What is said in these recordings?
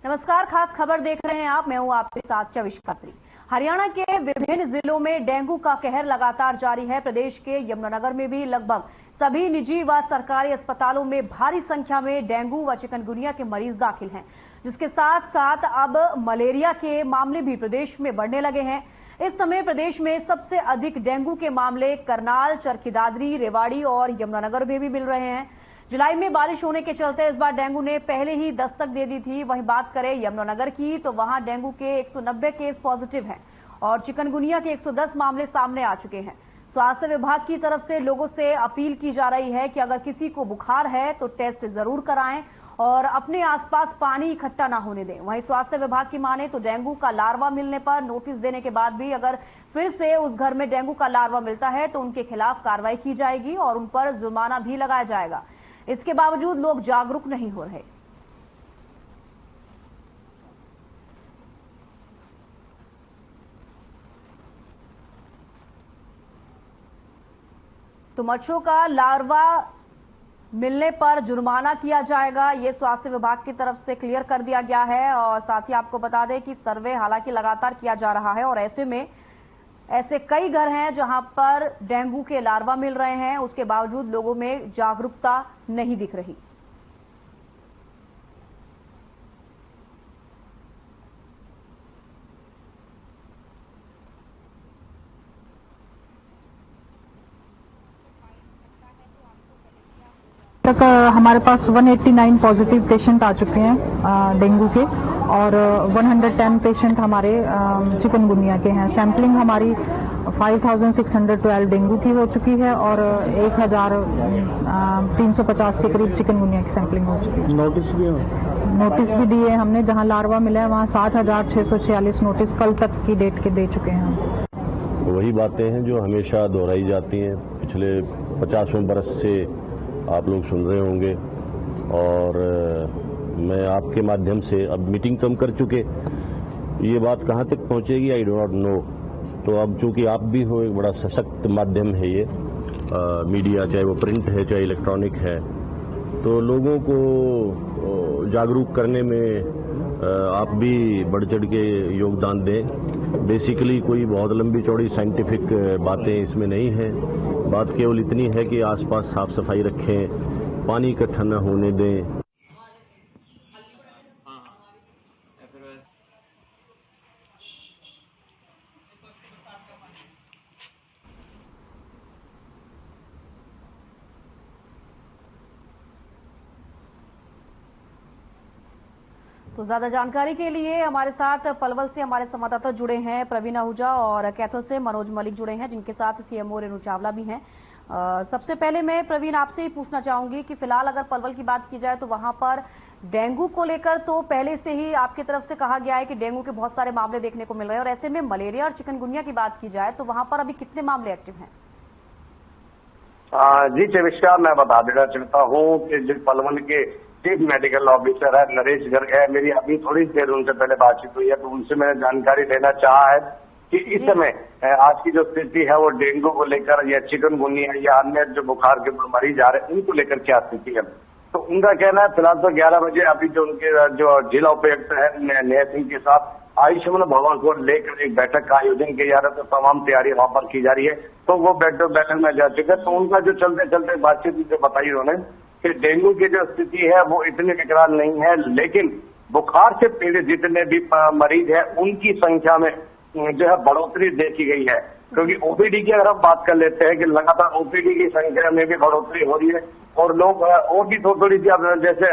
नमस्कार, खास खबर देख रहे हैं आप। मैं हूं आपके साथ चविश खत्री। हरियाणा के विभिन्न जिलों में डेंगू का कहर लगातार जारी है। प्रदेश के यमुनानगर में भी लगभग सभी निजी व सरकारी अस्पतालों में भारी संख्या में डेंगू व चिकनगुनिया के मरीज दाखिल हैं, जिसके साथ साथ अब मलेरिया के मामले भी प्रदेश में बढ़ने लगे हैं। इस समय प्रदेश में सबसे अधिक डेंगू के मामले करनाल, चरखी दादरी, रेवाड़ी और यमुनानगर में भी मिल रहे हैं। जुलाई में बारिश होने के चलते इस बार डेंगू ने पहले ही दस्तक दे दी थी। वहीं बात करें यमुनानगर की तो वहां डेंगू के 190 केस पॉजिटिव हैं और चिकनगुनिया के 110 मामले सामने आ चुके हैं। स्वास्थ्य विभाग की तरफ से लोगों से अपील की जा रही है कि अगर किसी को बुखार है तो टेस्ट जरूर कराएं और अपने आसपास पानी इकट्ठा ना होने दें। वहीं स्वास्थ्य विभाग की माने तो डेंगू का लार्वा मिलने पर नोटिस देने के बाद भी अगर फिर से उस घर में डेंगू का लार्वा मिलता है तो उनके खिलाफ कार्रवाई की जाएगी और उन पर जुर्माना भी लगाया जाएगा। इसके बावजूद लोग जागरूक नहीं हो रहे। तो मच्छरों का लार्वा मिलने पर जुर्माना किया जाएगा, ये स्वास्थ्य विभाग की तरफ से क्लियर कर दिया गया है। और साथ ही आपको बता दें कि सर्वे हालांकि लगातार किया जा रहा है और ऐसे में ऐसे कई घर हैं जहां पर डेंगू के लार्वा मिल रहे हैं, उसके बावजूद लोगों में जागरूकता नहीं दिख रही। तक हमारे पास 189 पॉजिटिव पेशेंट आ चुके हैं डेंगू के और 110 पेशेंट हमारे चिकनगुनिया के हैं। सैंपलिंग हमारी 5612 डेंगू की हो चुकी है और 1350 के करीब चिकनगुनिया की सैंपलिंग हो चुकी है। नोटिस भी दिए हमने, जहां लार्वा मिला है वहां 7646 नोटिस कल तक की डेट के दे चुके हैं। वही बातें हैं जो हमेशा दोहराई जाती हैं। पिछले 50वें बरस से आप लोग सुन रहे होंगे और मैं आपके माध्यम से अब मीटिंग कम कर चुके, ये बात कहाँ तक पहुँचेगी आई डो नॉट नो। तो अब चूंकि आप भी हो, एक बड़ा सशक्त माध्यम है ये मीडिया, चाहे वो प्रिंट है चाहे इलेक्ट्रॉनिक है, तो लोगों को जागरूक करने में आप भी बढ़ चढ़ के योगदान दें। बेसिकली कोई बहुत लंबी चौड़ी साइंटिफिक बातें इसमें नहीं है। बात केवल इतनी है कि आसपास साफ सफाई रखें, पानी इकट्ठा न होने दें। तो ज्यादा जानकारी के लिए हमारे साथ पलवल से हमारे संवाददाता जुड़े हैं, प्रवीण आहूजा, और कैथल से मनोज मलिक जुड़े हैं, जिनके साथ सीएमओ रेणु चावला भी हैं। सबसे पहले मैं प्रवीण आपसे ही पूछना चाहूंगी कि फिलहाल अगर पलवल की बात की जाए तो वहां पर डेंगू को लेकर तो पहले से ही आपकी तरफ से कहा गया है कि डेंगू के बहुत सारे मामले देखने को मिल रहे हैं, और ऐसे में मलेरिया और चिकनगुनिया की बात की जाए तो वहां पर अभी कितने मामले एक्टिव हैं? जी चविष्का, मैं बता देना चाहता हूँ कि जो पलवल के चीफ मेडिकल ऑफिसर है नरेश गर्ग है, मेरी अभी थोड़ी देर उनसे पहले बातचीत हुई है, तो उनसे मैंने जानकारी लेना चाहा है कि इस समय आज की जो स्थिति है वो डेंगू को लेकर या चिकनगुनिया या अन्य जो बुखार के मरीज आ रहे हैं उनको लेकर क्या स्थिति है। तो उनका कहना है फिलहाल तो 11 बजे अभी जो उनके जो जिला उपायुक्त है नेहा सिंह के साथ आयुष्मान भवन को लेकर एक बैठक का आयोजन किया जा रहा है, तो तमाम तैयारी वहां पर की जा रही है। तो वो बैठक में जा चुके हैं, तो उनका जो चलते चलते बातचीत जो बताई उन्होंने कि डेंगू की जो स्थिति है वो इतनी विकराल नहीं है, लेकिन बुखार से पीड़ित जितने भी मरीज है उनकी संख्या में जो है बढ़ोतरी देखी गई है। क्योंकि ओपीडी की अगर हम बात कर लेते हैं कि लगातार ओपीडी की संख्या में भी बढ़ोतरी हो रही है और लोग और भी थोड़ी सी जैसे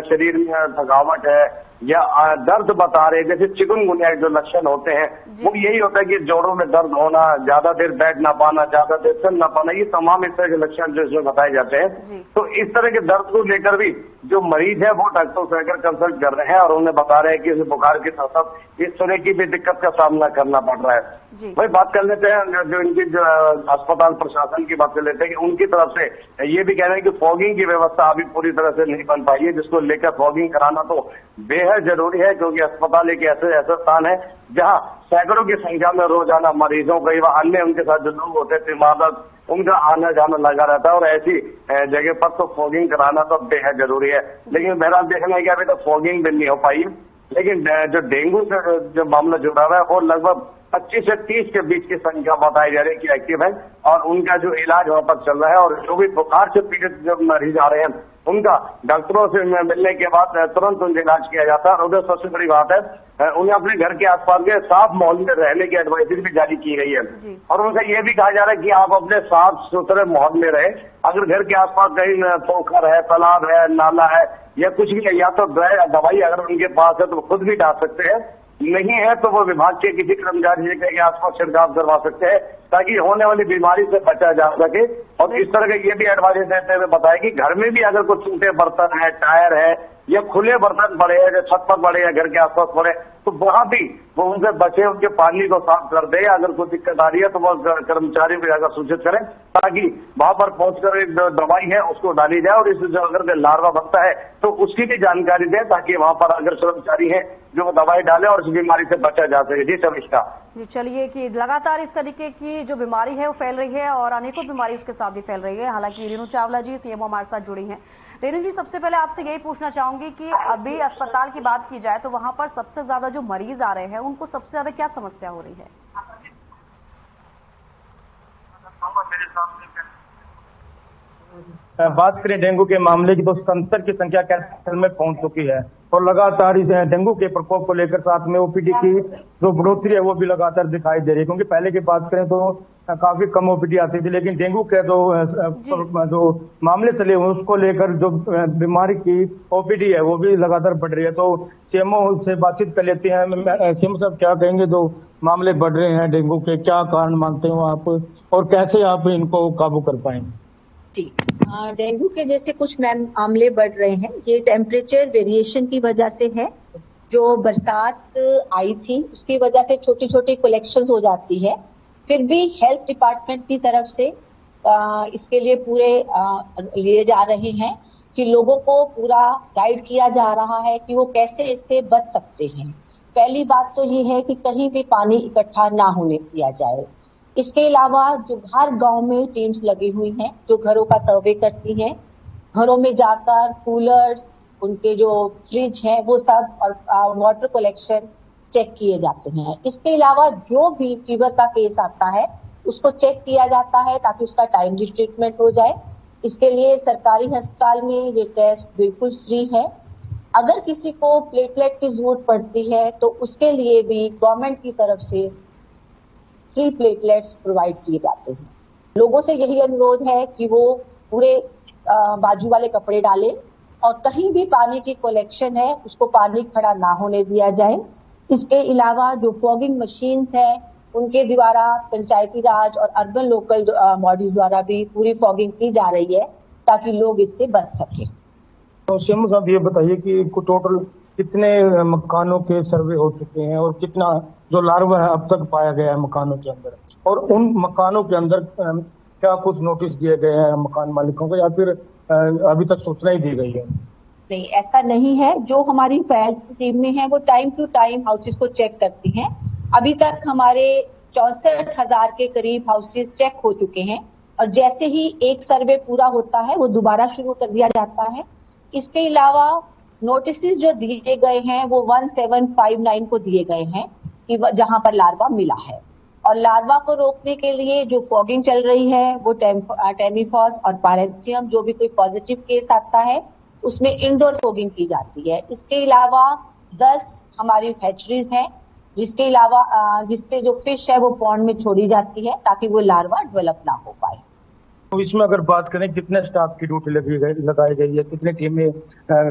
शरीर में थकावट है या दर्द बता रहे, जैसे चिकनगुनिया के जो लक्षण होते हैं वो यही होता है कि जोड़ों में दर्द होना, ज्यादा देर बैठ ना पाना, ज्यादा देर चल ना पाना, ये तमाम इस तरह के लक्षण जो इसमें बताए जाते हैं। तो इस तरह के दर्द को लेकर भी जो मरीज है वो डॉक्टर से आकर कंसल्ट कर रहे हैं और उन्हें बता रहे हैं कि इस बुखार के साथ साथ इस तरह की भी दिक्कत का सामना करना पड़ रहा है। वही बात कर लेते हैं जो इनकी जो अस्पताल प्रशासन की बात कर लेते हैं कि उनकी तरफ से ये भी कह रहे हैं कि फॉगिंग की व्यवस्था अभी पूरी तरह से नहीं बन पाई है, जिसको लेकर फॉगिंग कराना तो बेहद जरूरी है, क्योंकि अस्पताल एक ऐसा स्थान है जहां सैकड़ों की संख्या में रोजाना मरीजों कई बार अन्य उनके साथ जो लोग होते थे इमारत उनका आना जाना लगा रहता है और ऐसी जगह पर तो फॉगिंग कराना तो बेहद जरूरी है। लेकिन बहरहाल देखना है कि अभी तो फॉगिंग भी नहीं हो पाई लेकिन जो डेंगू से जो मामला जुड़ा हुआ है वो लगभग 25 से 30 के बीच की संख्या बताई जा रही है कि एक्टिव है और उनका जो इलाज वहां पर चल रहा है। और जो भी बुखार से पीड़ित जो मरीज आ रहे हैं उनका डॉक्टरों से मिलने के बाद तुरंत उनका इलाज किया जाता है। और उधर सबसे बड़ी बात है उन्हें अपने घर के आसपास के साफ माहौल में रहने की एडवाइजरी भी जारी की गई है और उनका यह भी कहा जा रहा है कि आप अपने साफ सुथरे माहौल में रहे। अगर घर के आसपास कहीं पोखर है, तालाब है, नाला है या कुछ भी है या तो दवाई अगर उनके पास है तो खुद भी डाल सकते हैं, नहीं है तो वो विभाग के किसी कर्मचारी के आसपास छिड़काव करवा सकते हैं ताकि होने वाली बीमारी से बचा जा सके। और इस तरह का ये भी एडवाइस देते हुए बताया कि घर में भी अगर कुछ टूटे बर्तन है, टायर है या खुले बर्तन पड़े हैं जो छत पर पड़े या घर के आसपास पड़े तो वहां भी वो उनसे बचे, उनके पानी को साफ कर दे। अगर कोई दिक्कत आ रही है तो वो कर्मचारी को अगर सूचित करें ताकि वहां पर पहुंचकर एक जो दवाई है उसको डाली जाए और इस जो अगर लार्वा बनता है तो उसकी भी जानकारी दें ताकि वहां पर अगर कर्मचारी है जो वो दवाई डाले और इस बीमारी से बचा जा सके। जी समीक्षा जी, चलिए कि लगातार इस तरीके की जो बीमारी है वो फैल रही है और अनेकों बीमारी उसके साथ भी फैल रही है। हालांकि रेणु चावला जी सीएमओ हमारे साथ जुड़ी हैं। रेणु जी, सबसे पहले आपसे यही पूछना चाहूंगी कि अभी अस्पताल की बात की जाए तो वहां पर सबसे ज्यादा जो मरीज आ रहे हैं उनको सबसे ज्यादा क्या समस्या हो रही है? बात करें डेंगू के मामले की तो 77 की संख्या कैंसर में पहुंच चुकी है और लगातार इस डेंगू के प्रकोप को लेकर साथ में ओपीडी की जो बढ़ोतरी है वो भी लगातार दिखाई दे रही है। क्योंकि पहले की बात करें तो काफी कम ओपीडी आती थी, लेकिन डेंगू के जो मामले चले हुए उसको लेकर जो बीमारी की ओपीडी है वो भी लगातार बढ़ रही है। तो सीएमओ से बातचीत कर लेते हैं। सीएमओ साहब, क्या कहेंगे जो मामले बढ़ रहे हैं डेंगू के, क्या कारण मानते हो आप और कैसे आप इनको काबू कर पाएंगे? जी, डेंगू के जैसे कुछ मामले बढ़ रहे हैं, ये टेम्परेचर वेरिएशन की वजह से है। जो बरसात आई थी उसकी वजह से छोटी छोटी कलेक्शंस हो जाती है। फिर भी हेल्थ डिपार्टमेंट की तरफ से इसके लिए पूरे लिए जा रहे हैं कि लोगों को पूरा गाइड किया जा रहा है कि वो कैसे इससे बच सकते हैं। पहली बात तो ये है कि कहीं भी पानी इकट्ठा ना होने दिया जाए। इसके अलावा जो हर गांव में टीम्स लगी हुई हैं जो घरों का सर्वे करती हैं, घरों में जाकर कूलर्स, उनके जो फ्रिज हैं वो सब और वाटर कलेक्शन चेक किए जाते हैं। इसके अलावा जो भी फीवर का केस आता है उसको चेक किया जाता है ताकि उसका टाइमली ट्रीटमेंट हो जाए। इसके लिए सरकारी अस्पताल में ये टेस्ट बिल्कुल फ्री है। अगर किसी को प्लेटलेट की जरूरत पड़ती है तो उसके लिए भी गवर्नमेंट की तरफ से फ्री प्लेटलेट्स प्रोवाइड किए जाते हैं। लोगों से यही अनुरोध है कि वो पूरे बाजू वाले कपड़े डालें और कहीं भी पानी की कलेक्शन है उसको पानी खड़ा ना होने दिया जाए। इसके अलावा जो फॉगिंग मशीन्स हैं उनके द्वारा पंचायती राज और अर्बन लोकल बॉडीज द्वारा भी पूरी फॉगिंग की जा रही है ताकि लोग इससे बच सकें। तो सीएम साहब, ये बताइए कि टोटल कितने मकानों के सर्वे हो चुके हैं और कितना जो लार्वा है अब तक पाया गया है मकानों के अंदर, और उन मकानों के अंदर क्या कुछ नोटिस दिए गए हैं मकान मालिकों को या फिर अभी तक सूचना ही दी गई है? नहीं, ऐसा नहीं है। जो हमारी फायर टीम में है वो टाइम टू टाइम हाउसेस को चेक करती हैं। अभी तक हमारे 64,000 के करीब हाउसेस चेक हो चुके हैं और जैसे ही एक सर्वे पूरा होता है वो दोबारा शुरू कर दिया जाता है। इसके अलावा नोटिस जो दिए गए हैं वो 1759 को दिए गए हैं कि जहां पर लार्वा मिला है। और लार्वा को रोकने के लिए जो फॉगिंग चल रही है वो टेमीफॉस और पायरेथियम, जो भी कोई पॉजिटिव केस आता है उसमें इंडोर फॉगिंग की जाती है। इसके अलावा 10 हमारी हैचरीज हैं जिसके अलावा जिससे जो फिश है वो पॉन्ड में छोड़ी जाती है ताकि वो लार्वा डेवलप ना हो पाए। तो इसमें अगर बात करें कितने स्टाफ की ड्यूटी लगाई गई है, कितनी टीमें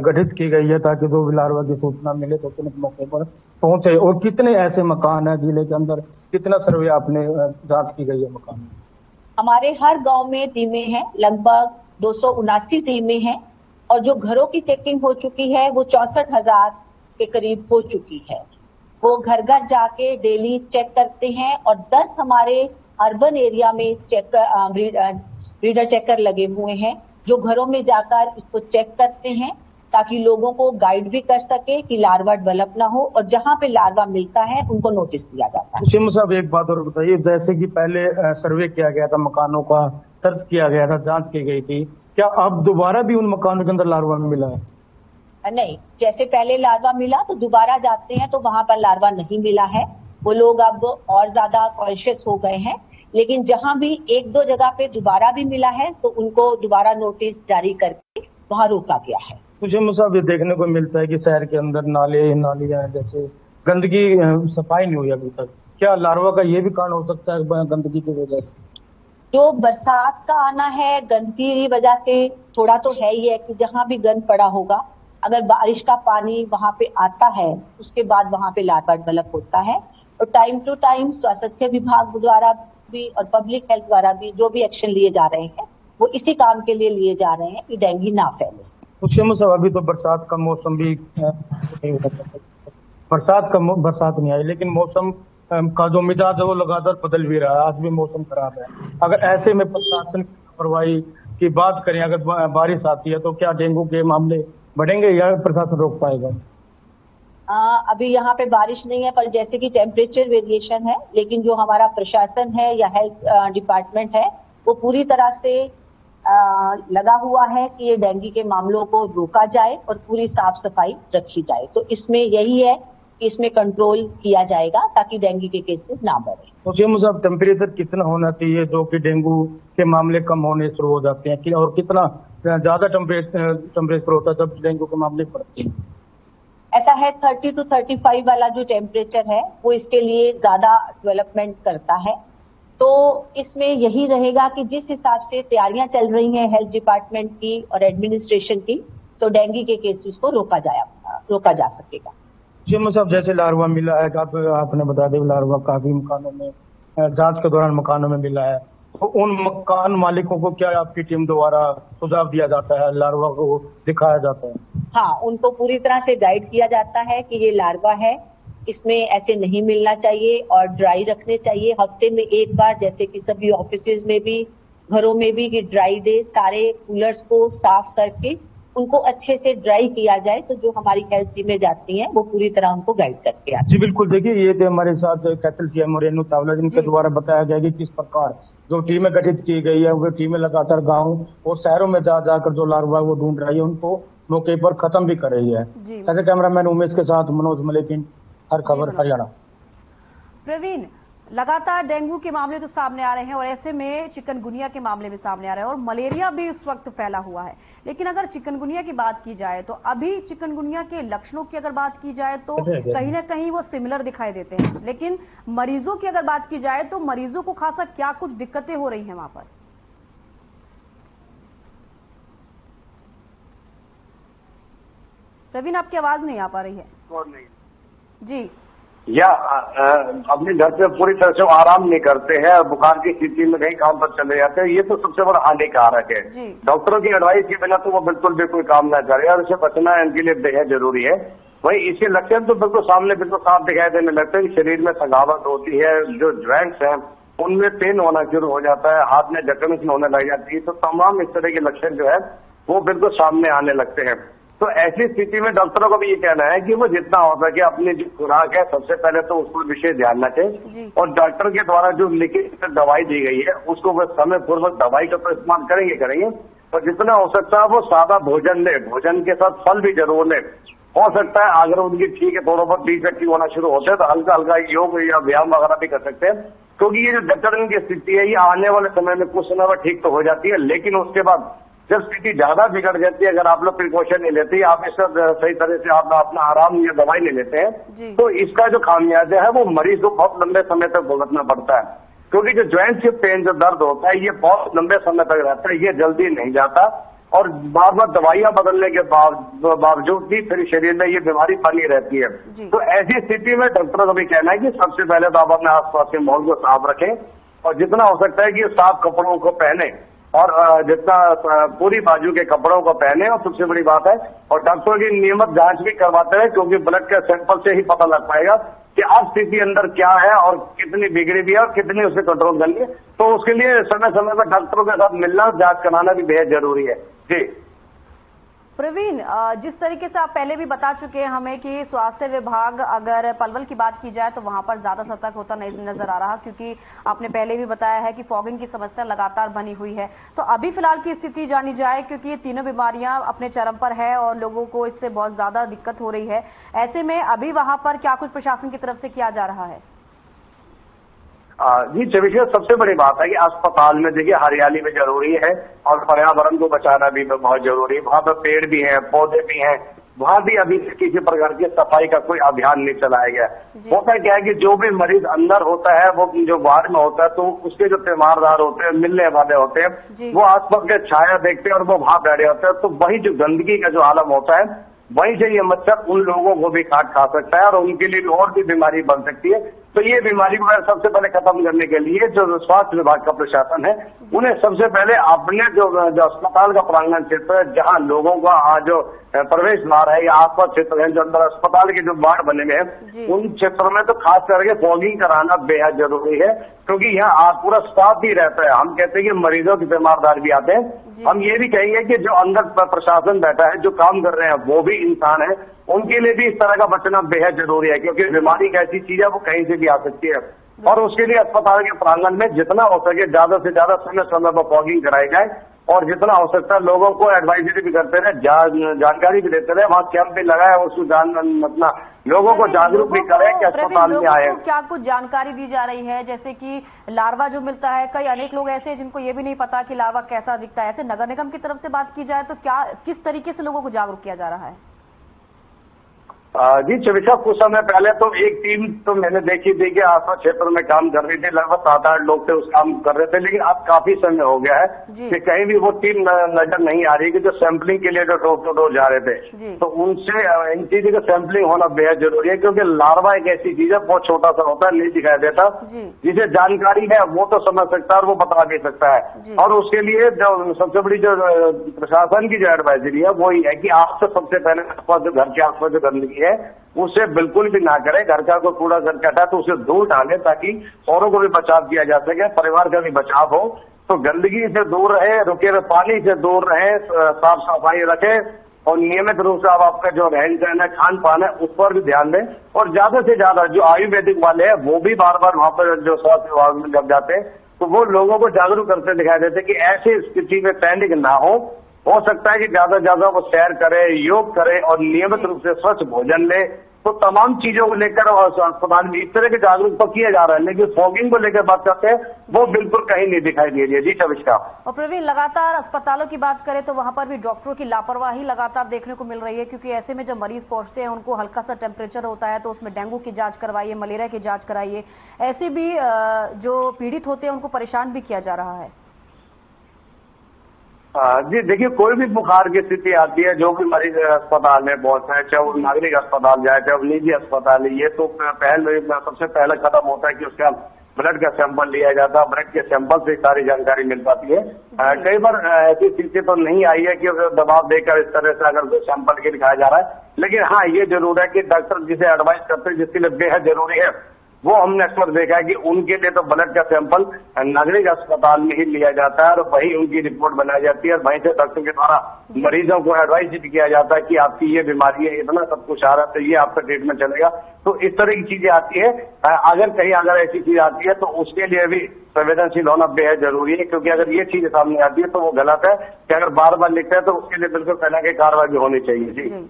गठित की गई है ताकि जो भी लार्वा की सूचना मिले तो तुरंत मौके पर पहुंचे, और कितने ऐसे मकान है जिले के अंदर, कितना सर्वे आपने जांच की गई है मकान? हमारे हर गांव में टीमें हैं, लगभग 279 टीमें हैं और जो घरों की चेकिंग हो चुकी है वो 64,000 के करीब हो चुकी है। वो घर घर जाके डेली चेक करते हैं और 10 हमारे अर्बन एरिया में रीडर चेकर लगे हुए हैं जो घरों में जाकर इसको चेक करते हैं ताकि लोगों को गाइड भी कर सके कि लार्वा डेवलप ना हो, और जहां पे लार्वा मिलता है उनको नोटिस दिया जाता है। सीएम साहब, एक बात और बताइए, जैसे कि पहले सर्वे किया गया था, मकानों का सर्च किया गया था, जांच की गई थी, क्या अब दोबारा भी उन मकानों के अंदर लार्वा मिला है? नहीं, जैसे पहले लार्वा मिला तो दोबारा जाते हैं तो वहां पर लार्वा नहीं मिला है। वो लोग अब और ज्यादा कॉन्शियस हो गए हैं, लेकिन जहां भी एक दो जगह पे दोबारा भी मिला है तो उनको दोबारा नोटिस जारी करके वहां रोका गया है। मुझे मुसाब ये देखने को मिलता है कि शहर के अंदर नाले नालियां जैसे गंदगी सफाई नहीं हुई अभी तक। क्या लार्वा का ये भी कारण हो सकता है गंदगी की वजह से? जो बरसात का आना है गंदगी की वजह से थोड़ा तो है ही है कि जहां भी गंद पड़ा होगा, अगर बारिश का पानी वहां पे आता है उसके बाद वहां पे लार्वा डेवलप होता है। और टाइम टू टाइम स्वास्थ्य विभाग द्वारा भी और पब्लिक हेल्थ द्वारा भी जो भी एक्शन लिए जा रहे हैं वो इसी काम के लिए लिए जा रहे हैं कि डेंगू ना फैले। मुझे अभी तो बरसात का मौसम भी बरसात नहीं आई, लेकिन मौसम का जो मिजाज है वो लगातार बदल भी रहा है। आज भी मौसम खराब है। अगर ऐसे में प्रशासन की लापरवाही की बात करें, अगर बारिश आती है तो क्या डेंगू के मामले बढ़ेंगे या प्रशासन रोक पाएगा? अभी यहाँ पे बारिश नहीं है, पर जैसे कि टेम्परेचर वेरिएशन है, लेकिन जो हमारा प्रशासन है या हेल्थ डिपार्टमेंट है वो पूरी तरह से लगा हुआ है कि ये डेंगू के मामलों को रोका जाए और पूरी साफ सफाई रखी जाए। तो इसमें यही है कि इसमें कंट्रोल किया जाएगा ताकि डेंगू के केसेस ना बढ़े। मुझे मुझे टेम्परेचर कितना होना चाहिए जो कि डेंगू के मामले कम होने शुरू हो जाते हैं, और कितना ज्यादा टेम्परेचर होता है जब डेंगू के मामले बढ़ते हैं? ऐसा है 30 to 35 वाला जो टेम्परेचर है वो इसके लिए ज्यादा डेवलपमेंट करता है। तो इसमें यही रहेगा कि जिस हिसाब से तैयारियां चल रही हैं हेल्थ डिपार्टमेंट की और एडमिनिस्ट्रेशन की, तो डेंगू के केसेस को रोका जा सकेगा। जी मुझे जैसे लार्वा मिला है, आपने बता दिया लार्वा काफी मकानों में जांच के दौरान मकानों में मिला है, तो उन मकान मालिकों को क्या आपकी टीम द्वारा सुझाव दिया जाता है, लार्वा को दिखाया जाता है? हाँ, उनको पूरी तरह से गाइड किया जाता है कि ये लार्वा है, इसमें ऐसे नहीं मिलना चाहिए और ड्राई रखने चाहिए हफ्ते में एक बार, जैसे कि सभी ऑफिसेज में भी घरों में भी कि ड्राई डे सारे कूलर्स को साफ करके उनको अच्छे से ड्राई किया जाए। तो जो हमारी हेल्थ टीमें जाती हैं वो पूरी तरह उनको गाइड करके आती है। जी बिल्कुल, देखिए ये थे हमारे साथ कैथल सीएम रेणु चावला जिनके द्वारा बताया गया कि किस प्रकार जो टीमें गठित की गई है वो टीमें लगातार गाँव और शहरों में जाकर जो लार्वा वो ढूंढ रही है, उनको मौके पर खत्म भी कर रही है। ऐसे कैमरामैन उमेश के साथ मनोज मलिकिन, हर खबर हरियाणा। प्रवीण, लगातार डेंगू के मामले तो सामने आ रहे हैं और ऐसे में चिकनगुनिया के मामले भी सामने आ रहे हैं और मलेरिया भी इस वक्त फैला हुआ है। लेकिन अगर चिकनगुनिया की बात की जाए तो अभी चिकनगुनिया के लक्षणों की अगर बात की जाए तो कहीं ना कहीं वो सिमिलर दिखाई देते हैं, लेकिन मरीजों की अगर बात की जाए तो मरीजों को खासा क्या कुछ दिक्कतें हो रही हैं वहां पर? प्रवीण, आपकी आवाज नहीं आ पा रही है जी। या अपने घर पे पूरी तरह से आराम नहीं करते हैं और बुखार की स्थिति में कहीं काम पर चले जाते हैं, ये तो सबसे बड़ा हानिकारक है। डॉक्टरों की एडवाइस के बिना तो वो बिल्कुल भी कोई काम ना करे और उसे बचना इनके लिए बेहद जरूरी है। वही इसके लक्षण तो बिल्कुल सामने बिल्कुल साफ दिखाई देने लगते हैं। शरीर में थकावट होती है, जो ज्वाइंट्स हैं उनमें पेन होना शुरू हो जाता है, हाथ में जकड़न होने लग जाती है, तो तमाम इस तरह के लक्षण जो है वो बिल्कुल सामने आने लगते हैं। तो ऐसी स्थिति में डॉक्टरों का भी ये कहना है कि वो जितना हो सके अपनी जो खुराक है सबसे पहले तो उसको विशेष ध्यान रखें और डॉक्टर के द्वारा जो लिखित दवाई दी गई है उसको वो समय पूर्वक दवाई का तो इस्तेमाल करेंगे और जितना हो सकता है वो सादा भोजन ले, भोजन के साथ फल भी जरूर ले। हो सकता है अगर उनकी ठीक है थोड़ा बहुत बीच एक्टिव होना शुरू होते हैं तो हल्का हल्का योग या व्यायाम वगैरह भी कर सकते हैं, क्योंकि ये जो जकड़न की स्थिति है ये आने वाले समय में कुछ समय में ठीक तो हो जाती है, लेकिन उसके बाद जब स्थिति ज्यादा बिगड़ जाती है, अगर आप लोग प्रिकॉशन नहीं लेते, आप इसका सही तरह से आप अपना आराम या दवाई नहीं लेते हैं तो इसका जो खामियाजा है वो मरीज को बहुत लंबे समय तक भुगतना पड़ता है, क्योंकि जो ज्वाइंट से पेन जो दर्द होता है ये बहुत लंबे समय तक रहता है, ये जल्दी नहीं जाता और बार बार दवाइयां बदलने के बावजूद भी फिर शरीर में ये बीमारी बनी रहती है। तो ऐसी स्थिति में डॉक्टरों का भी कहना है कि सबसे पहले तो आप अपने आसपास के माहौल को साफ रखें और जितना हो सकता है कि साफ कपड़ों को पहने और जितना पूरी बाजू के कपड़ों को पहने, और सबसे बड़ी बात है और डॉक्टर की नियमित जांच भी करवाते हैं, क्योंकि ब्लड के सैंपल से ही पता लग पाएगा कि अब स्थिति अंदर क्या है और कितनी बिगड़ी भी है और कितनी उसे कंट्रोल करनी है। तो उसके लिए समय समय पर डॉक्टरों के साथ मिलना, जांच कराना भी बेहद जरूरी है। जी प्रवीण, जिस तरीके से आप पहले भी बता चुके हैं हमें कि स्वास्थ्य विभाग अगर पलवल की बात की जाए तो वहां पर ज्यादा सतर्क होता नजर आ रहा, क्योंकि आपने पहले भी बताया है कि फॉगिंग की समस्या लगातार बनी हुई है। तो अभी फिलहाल की स्थिति जानी जाए, क्योंकि ये तीनों बीमारियां अपने चरम पर है और लोगों को इससे बहुत ज्यादा दिक्कत हो रही है। ऐसे में अभी वहां पर क्या कुछ प्रशासन की तरफ से किया जा रहा है? जी चविशा, सबसे बड़ी बात है कि अस्पताल में देखिए हरियाली भी जरूरी है और पर्यावरण को बचाना भी बहुत जरूरी है। वहां पर पेड़ भी हैं, पौधे भी हैं, वहां भी अभी किसी प्रकार की सफाई का कोई अभियान नहीं चलाया गया। होता क्या है कि जो भी मरीज अंदर होता है, वो जो वार्ड में होता है, तो उसके जो तीमारदार होते हैं, मिलने वाले होते हैं, वो आसपास के छाया देखते हैं और वो वहां बैठे होते हैं। तो वही जो गंदगी का जो आलम होता है, वहीं से ये मच्छर उन लोगों को भी काट खा सकता है और उनके लिए और भी बीमारी बन सकती है। तो ये बीमारी को सबसे पहले खत्म करने के लिए जो स्वास्थ्य विभाग का प्रशासन है, उन्हें सबसे पहले अपने जो अस्पताल का प्रांगण क्षेत्र है, जहां लोगों का जो प्रवेश द्वार है या आसपास क्षेत्र है, जो अंदर अस्पताल के जो वार्ड बने हुए हैं, उन क्षेत्रों में तो खास करके फॉगिंग कराना बेहद जरूरी है, क्योंकि यहाँ पूरा स्टाफ ही रहता है। हम कहते हैं कि मरीजों के बीमारदार भी आते हैं। हम ये भी कहेंगे कि जो अंदर प्रशासन बैठा है, जो काम कर रहे हैं, वो भी इंसान है, उनके लिए भी इस तरह का बचना बेहद जरूरी है, क्योंकि बीमारी एक ऐसी चीज है वो कहीं से भी आ सकती है। और उसके लिए अस्पताल के प्रांगण में जितना हो सके ज्यादा से ज्यादा समय समय पर फॉगिंग कराई जाए और जितना हो सकता है लोगों को एडवाइजरी भी करते रहे, जानकारी भी देते रहे, वहाँ कैंप भी लगाए, उसको अपना लोगों को जागरूक भी करें कि अस्पताल में आए। क्या कुछ जानकारी दी जा रही है, जैसे कि लार्वा जो मिलता है, कई अनेक लोग ऐसे हैं जिनको ये भी नहीं पता कि लार्वा कैसा दिखता है। ऐसे नगर निगम की तरफ से बात की जाए तो क्या किस तरीके से लोगों को जागरूक किया जा रहा है? जी चविशा, कुछ समय पहले तो एक टीम तो मैंने देखी थी कि आसपास क्षेत्र में काम कर रही थी, लगभग 7-8 लोग थे उस काम कर रहे थे, लेकिन अब काफी समय हो गया है कि कहीं भी वो टीम नजर नहीं आ रही कि जो सैंपलिंग के लिए जो डोर टू डोर जा रहे थे। तो उनसे इन चीजों का सैंपलिंग होना बेहद जरूरी है, क्योंकि लार्वा एक ऐसी चीज है, बहुत छोटा सा होता है, नहीं दिखाई देता, जिसे जानकारी है वो तो समझ सकता है और वो बता भी सकता है। और उसके लिए जो सबसे बड़ी जो प्रशासन की जो एडवाइजरी है वो ही है कि आपसे सबसे पहले आसपास जो घर के आसपास जो गंदगी है उसे बिल्कुल भी ना करें। घर का कोई कूड़ा करकट है तो उसे दूर डालें, ताकि औरों को भी बचाव किया जा सके, परिवार का भी बचाव हो। तो गंदगी से दूर रहे, रुके हुए पानी से दूर रहे, साफ सफाई रखें और नियमित रूप से आप आपका जो रहन सहन है, खान पान है, उस पर भी ध्यान दें। और ज्यादा से ज्यादा जो आयुर्वेदिक वाले हैं वो भी बार बार वहां पर जो स्वास्थ्य विभाग में जब जाते हैं तो वो लोगों को जागरूक करते दिखाई देते कि ऐसी स्थिति में पैनिक ना हो सकता है कि ज्यादा ज्यादा वो सैर करे, योग करे और नियमित रूप से स्वच्छ भोजन ले। तो तमाम चीजों को लेकर अस्पताल में इस तरह के जागरूकता किया जा रहा है, लेकिन फॉगिंग को लेकर बात करते हैं वो बिल्कुल कहीं नहीं दिखाई दे रही है। जी चविष्का। और प्रवीण, लगातार अस्पतालों की बात करें तो वहां पर भी डॉक्टरों की लापरवाही लगातार देखने को मिल रही है, क्योंकि ऐसे में जब मरीज पहुंचते हैं उनको हल्का सा टेम्परेचर होता है तो उसमें डेंगू की जांच करवाइए, मलेरिया की जांच कराइए। ऐसे भी जो पीड़ित होते हैं उनको परेशान भी किया जा रहा है। जी देखिए, कोई भी बुखार की स्थिति आती है, जो भी मरीज अस्पताल में पहुंचता है, चाहे वो नागरिक अस्पताल जाए चाहे वो निजी अस्पताल है, ये तो सबसे पहला कदम होता है कि उसका ब्लड का सैंपल लिया जाता है। ब्लड के सैंपल से सारी जानकारी मिल पाती है। कई बार ऐसी स्थिति तो नहीं आई है कि दबाव देकर इस तरह से अगर सैंपल के दिखाया जा रहा है, लेकिन हाँ ये जरूर है कि डॉक्टर जिसे एडवाइस करते हैं, जिसके लिए बेहद जरूरी है, वो हमने अक्सर देखा है कि उनके लिए तो ब्लड का सैंपल नागरिक अस्पताल में ही लिया जाता है और वहीं उनकी रिपोर्ट बनाई जाती है और वहीं से डॉक्टर के द्वारा मरीजों को एडवाइस भी किया जाता है कि आपकी ये बीमारी है, इतना सब कुछ आ रहा है, तो ये आपका ट्रीटमेंट चलेगा। तो इस तरह की चीजें आती है। अगर ऐसी चीज आती है तो उसके लिए भी संवेदनशील होना बेहद जरूरी है, क्योंकि अगर ये चीज सामने आती है तो वो गलत है कि अगर बार बार लिखते हैं तो उसके लिए बिल्कुल पहले की कार्रवाई भी होनी चाहिए। जी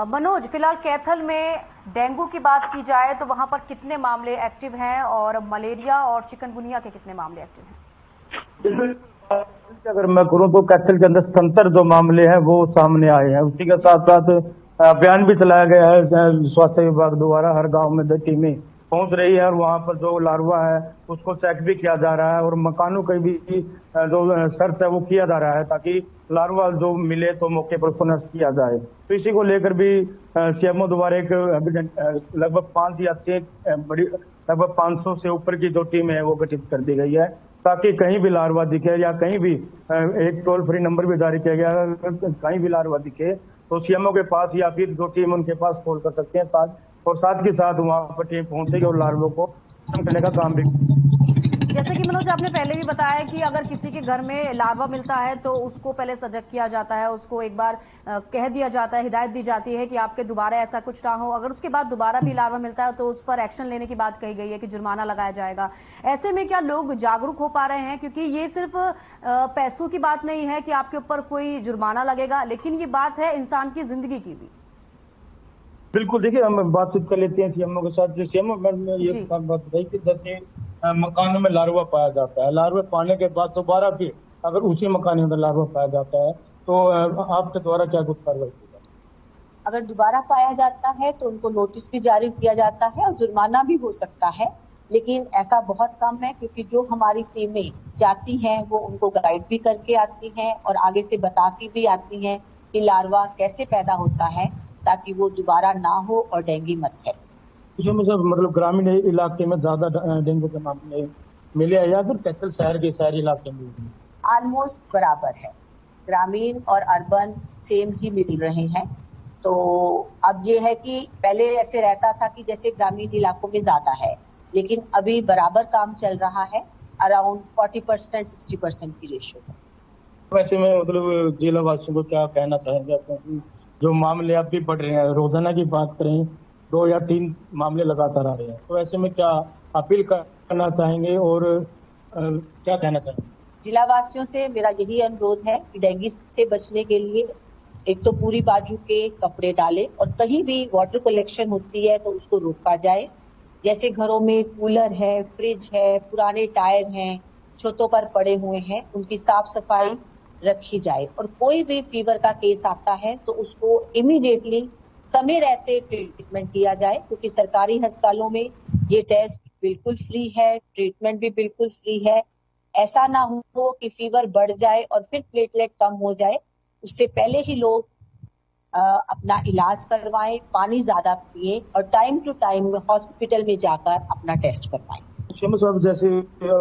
मनोज, फिलहाल कैथल में डेंगू की बात की जाए तो वहां पर कितने मामले एक्टिव हैं और मलेरिया और चिकनगुनिया के कितने मामले एक्टिव हैं? अगर मैं करूं तो कैथल के अंदर 77 जो मामले हैं वो सामने आए हैं। उसी के साथ साथ अभियान भी चलाया गया है स्वास्थ्य विभाग द्वारा। हर गांव में टीमें पहुंच रही है और वहां पर जो लार्वा है उसको चेक भी किया जा रहा है और मकानों का भी जो सर्च है वो किया जा रहा है, ताकि लार्वा जो मिले तो मौके पर उसको नष्ट किया जाए। तो इसी को लेकर भी सीएमओ द्वारा एक लगभग 5 या 6 बड़ी लगभग 500 से ऊपर की जो टीम है वो गठित कर दी गई है, ताकि कहीं भी लार्वा दिखे या कहीं भी एक टोल फ्री नंबर भी जारी किया गया, कहीं भी लार्वा दिखे तो सीएमओ के पास या फिर जो टीम उनके पास कॉल कर सकते हैं और साथ के साथ वहां पर टीम पहुंचेगी और लार्वों को करने का काम भी जैसे कि मनोज आपने पहले भी बताया कि अगर किसी के घर में लार्वा मिलता है तो उसको पहले सजग किया जाता है, उसको एक बार कह दिया जाता है, हिदायत दी जाती है कि आपके दोबारा ऐसा कुछ ना हो। अगर उसके बाद दोबारा भी लार्वा मिलता है तो उस पर एक्शन लेने की बात कही गई है कि जुर्माना लगाया जाएगा। ऐसे में क्या लोग जागरूक हो पा रहे हैं? क्योंकि ये सिर्फ पैसों की बात नहीं है कि आपके ऊपर कोई जुर्माना लगेगा, लेकिन ये बात है इंसान की जिंदगी की भी। बिल्कुल, देखिए हम बातचीत कर लेते हैं सीएमओ के साथ। सीएमओ मैडम ने ये बात बताई कि जैसे मकानों में लार्वा पाया जाता है, लार्वा पाने के बाद दोबारा भी अगर उसी मकान में लार्वा पाया जाता है तो आपके द्वारा क्या कुछ कार्रवाई की जाए? अगर दोबारा पाया जाता है तो उनको नोटिस भी जारी किया जाता है और जुर्माना भी हो सकता है, लेकिन ऐसा बहुत कम है क्योंकि जो हमारी टीमें जाती हैं वो उनको गाइड भी करके आती हैं और आगे से बताती भी आती हैं कि लार्वा कैसे पैदा होता है ताकि वो दोबारा ना हो और डेंगू मत है। मतलब ग्रामीण इलाके में ज्यादा डेंगू के मामले मिले हैं या फिर कैथल शहर के शहरी इलाके में? ऑलमोस्ट बराबर है, ग्रामीण और अर्बन सेम ही मिल रहे हैं। तो अब ये है कि पहले ऐसे रहता था कि जैसे ग्रामीण इलाकों में ज्यादा है, लेकिन अभी बराबर काम चल रहा है, अराउंड 40% 60% की रेशियो है। वैसे में मतलब जिला वासियों को क्या कहना चाहेंगे, क्योंकि जो मामले अब भी बढ़ रहे हैं, रोजाना की बात करें 2 या 3 मामले लगातार आ रहे हैं, तो ऐसे में क्या अपील करना चाहेंगे और क्या कहना चाहेंगे? जिला वासियों से मेरा यही अनुरोध है कि डेंगू से बचने के लिए एक तो पूरी बाजू के कपड़े डालें और कहीं भी वाटर कलेक्शन होती है तो उसको रोका जाए। जैसे घरों में कूलर है, फ्रिज है, पुराने टायर हैं, छतों पर पड़े हुए हैं, उनकी साफ सफाई रखी जाए और कोई भी फीवर का केस आता है तो उसको इमीडिएटली समय रहते ट्रीटमेंट किया जाए, क्योंकि सरकारी अस्पतालों में ये टेस्ट बिल्कुल फ्री है, ट्रीटमेंट भी बिल्कुल फ्री है। ऐसा ना हो कि फीवर बढ़ जाए और फिर प्लेटलेट कम हो जाए, उससे पहले ही लोग अपना इलाज करवाएं, पानी ज्यादा पिए और टाइम टू टाइम हॉस्पिटल में जाकर अपना टेस्ट करवाएं। साहब, जैसे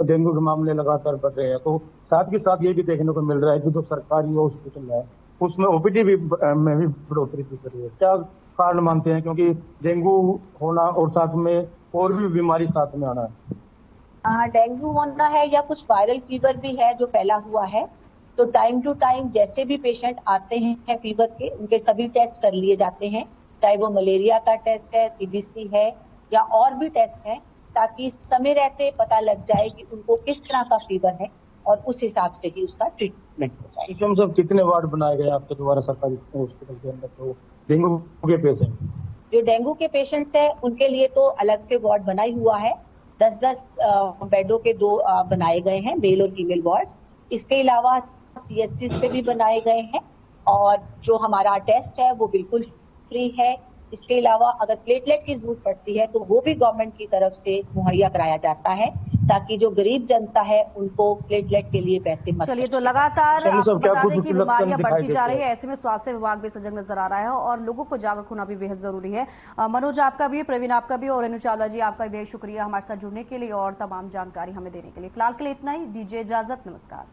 डेंगू के मामले लगातार बढ़ रहे हैं तो साथ के साथ ये भी देखने को मिल रहा है कि जो सरकारी हॉस्पिटल है उसमें ओपीडी भी में भी बढ़ोतरी की रही है। क्या कारण मानते हैं, क्योंकि डेंगू होना और साथ में और भी बीमारी साथ में आना है? डेंगू होना है या कुछ वायरल फीवर भी है जो फैला हुआ है, तो टाइम टू टाइम जैसे भी पेशेंट आते हैं फीवर के, उनके सभी टेस्ट कर लिए जाते हैं, चाहे वो मलेरिया का टेस्ट है, सीबीसी है या और भी टेस्ट है, ताकि समय रहते पता लग जाए कि उनको किस तरह का फीवर है और उस हिसाब से ही उसका ट्रीटमेंट हो जाए। सब कितने वार्ड बनाए गए आपके द्वारा सरकारी हॉस्पिटल के अंदर तो डेंगू के पेशेंट? जो डेंगू के पेशेंट्स हैं उनके लिए तो अलग से वार्ड बना ही हुआ है, 10-10 बेडों के 2 बनाए गए हैं, मेल और फीमेल वार्ड्स। इसके अलावा सीएचसी पे भी बनाए गए हैं और जो हमारा टेस्ट है वो बिल्कुल फ्री है। इसके अलावा अगर प्लेटलेट की जरूरत पड़ती है तो वो भी गवर्नमेंट की तरफ से मुहैया कराया जाता है, ताकि जो गरीब जनता है उनको प्लेटलेट के लिए पैसे मत। चलिए, तो लगातार आपको बता दें कि बीमारियां बढ़ती जा रही है, ऐसे में स्वास्थ्य विभाग भी सजग नजर आ रहा है और लोगों को जागरूक होना भी बेहद जरूरी है। मनोज आपका भी, प्रवीण आपका भी और रेणु चावला जी आपका भी बेहद शुक्रिया हमारे साथ जुड़ने के लिए और तमाम जानकारी हमें देने के लिए। फिलहाल के लिए इतना ही, दीजिए इजाजत, नमस्कार।